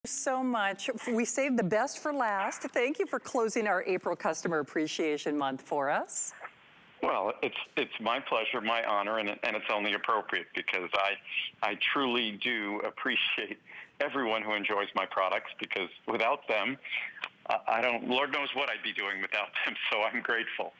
So much. We saved the best for last. Thank you for closing our April Customer Appreciation Month for us. Well, it's my pleasure, my honor, and it's only appropriate because I truly do appreciate everyone who enjoys my products, because without them, I don't, Lord knows what I'd be doing without them, so I'm grateful.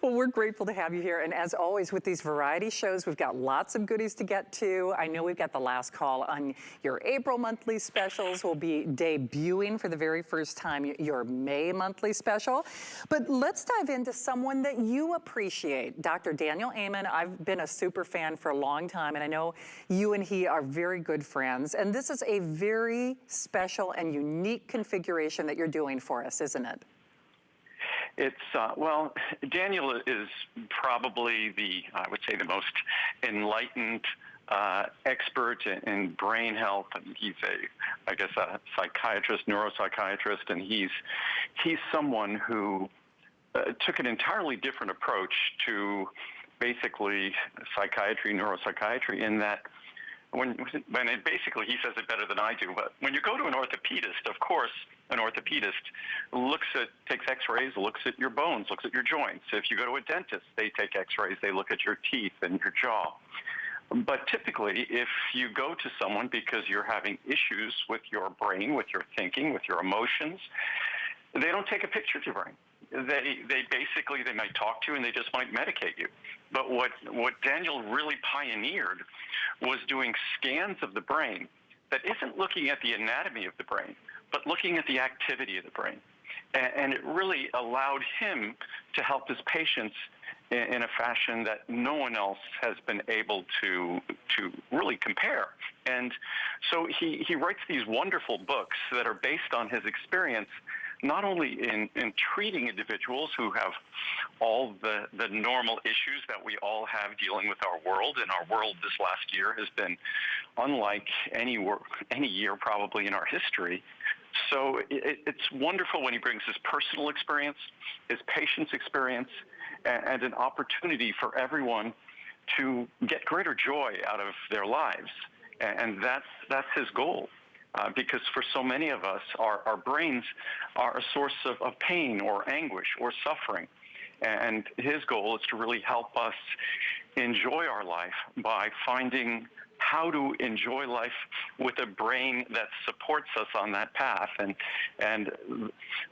Well, we're grateful to have you here. And as always, with these variety shows, we've got lots of goodies to get to. I know we've got the last call on your April monthly specials. We'll be debuting for the very first time your May monthly special. But let's dive into someone that you appreciate. Dr. Daniel Amen, I've been a super fan for a long time, and I know you and he are very good friends. And this is a very special and unique configuration that you're doing for us, isn't it? It's, well, Daniel is probably I would say, the most enlightened expert in brain health. And he's I guess, a psychiatrist, neuropsychiatrist, and he's someone who took an entirely different approach to basically psychiatry, neuropsychiatry, in that basically he says it better than I do, but when you go to an orthopedist, of course, an orthopedist takes x-rays, looks at your bones, looks at your joints. If you go to a dentist, they take x-rays, they look at your teeth and your jaw. But typically, if you go to someone because you're having issues with your brain, with your thinking, with your emotions, they don't take a picture of your brain. They might talk to you and they just might medicate you. But what Daniel really pioneered was doing scans of the brain that isn't looking at the anatomy of the brain, but looking at the activity of the brain. And it really allowed him to help his patients in a fashion that no one else has been able to really compare. And so he writes these wonderful books that are based on his experience, not only in treating individuals who have all the normal issues that we all have dealing with our world, and our world this last year has been unlike any year probably in our history. So it's wonderful when he brings his personal experience, his patient's experience, and an opportunity for everyone to get greater joy out of their lives. And that's his goal. Because for so many of us, our brains are a source of pain or anguish or suffering. And his goal is to really help us enjoy our life by finding how to enjoy life with a brain that supports us on that path. And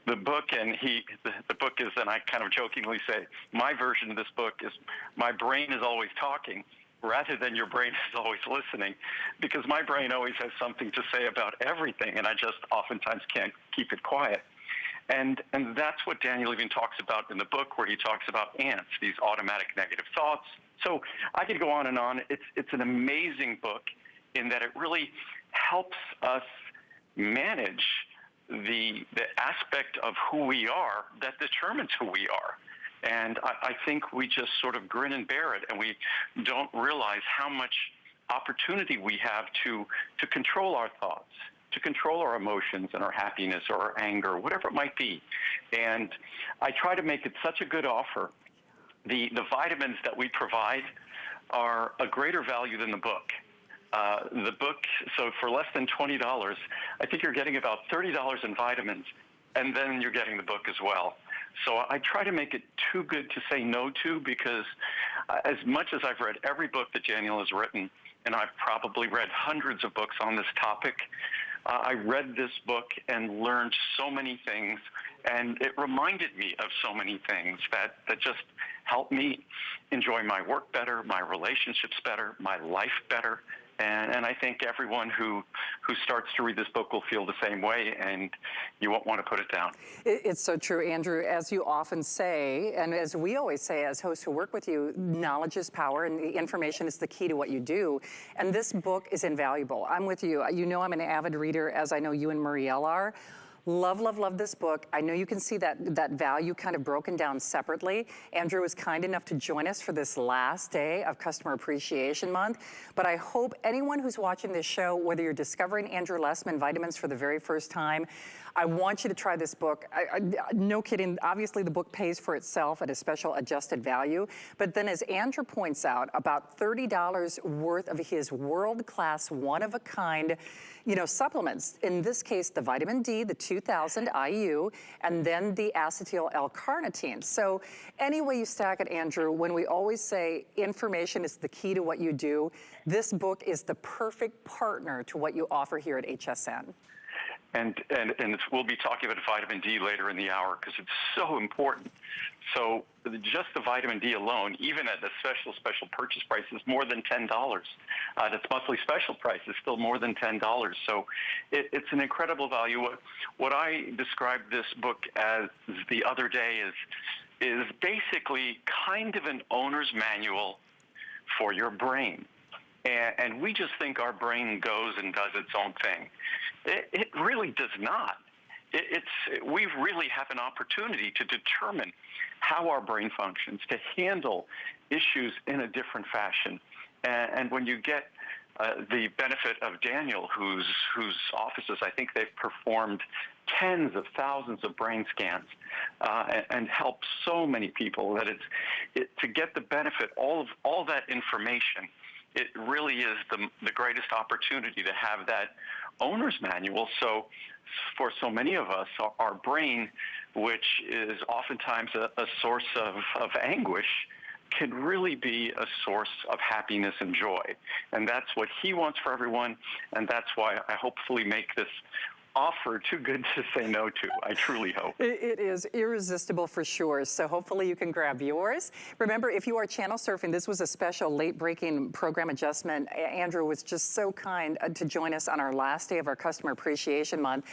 the book, the book is, and I kind of jokingly say, my version of this book is, my brain is always talking, rather than your brain is always listening, because my brain always has something to say about everything, and I just oftentimes can't keep it quiet. And that's what Daniel even talks about in the book, where he talks about ants, these automatic negative thoughts. So I could go on and on. It's an amazing book in that it really helps us manage the aspect of who we are that determines who we are. And I think we just sort of grin and bear it, and we don't realize how much opportunity we have to control our thoughts, to control our emotions and our happiness or our anger, whatever it might be. And I try to make it such a good offer. The vitamins that we provide are a greater value than the book. The book, so for less than $20, I think you're getting about $30 in vitamins, and then you're getting the book as well. So I try to make it too good to say no to, because as much as I've read every book that Daniel has written, and I've probably read hundreds of books on this topic, I read this book and learned so many things, and it reminded me of so many things that just helped me enjoy my work better, my relationships better, my life better. And I think everyone who starts to read this book will feel the same way, and you won't want to put it down. It's so true, Andrew. As you often say, and as we always say as hosts who work with you, knowledge is power, and the information is the key to what you do. And this book is invaluable. I'm with you. You know I'm an avid reader, as I know you and Marielle are. Love, love, love this book. I know you can see that value kind of broken down separately. Andrew was kind enough to join us for this last day of Customer Appreciation Month. But I hope anyone who's watching this show, whether you're discovering Andrew Lessman Vitamins for the very first time, I want you to try this book. No kidding, obviously the book pays for itself at a special adjusted value, but then as Andrew points out, about $30 worth of his world-class, one-of-a-kind, supplements. In this case, the vitamin D, the 2000 IU, and then the acetyl L-carnitine. So any way you stack it, Andrew, when we always say information is the key to what you do, this book is the perfect partner to what you offer here at HSN. And we'll be talking about vitamin D later in the hour because it's so important. So just the vitamin D alone, even at the special purchase price, is more than $10. Its monthly special price is still more than $10. So it's an incredible value. What I described this book as the other day is basically kind of an owner's manual for your brain. And we just think our brain goes and does its own thing. It really does not. We really have an opportunity to determine how our brain functions, to handle issues in a different fashion. And when you get the benefit of Daniel, whose offices, I think they've performed tens of thousands of brain scans and helped so many people, that to get the benefit, all that information, it really is the greatest opportunity to have that owner's manual. So for so many of us, our brain, which is oftentimes a source of anguish, can really be a source of happiness and joy. And that's what he wants for everyone, and that's why I hopefully make this offer too good to say no to. I truly hope. It is irresistible for sure. So hopefully you can grab yours. Remember, if you are channel surfing, this was a special late breaking program adjustment. Andrew was just so kind to join us on our last day of our Customer Appreciation Month.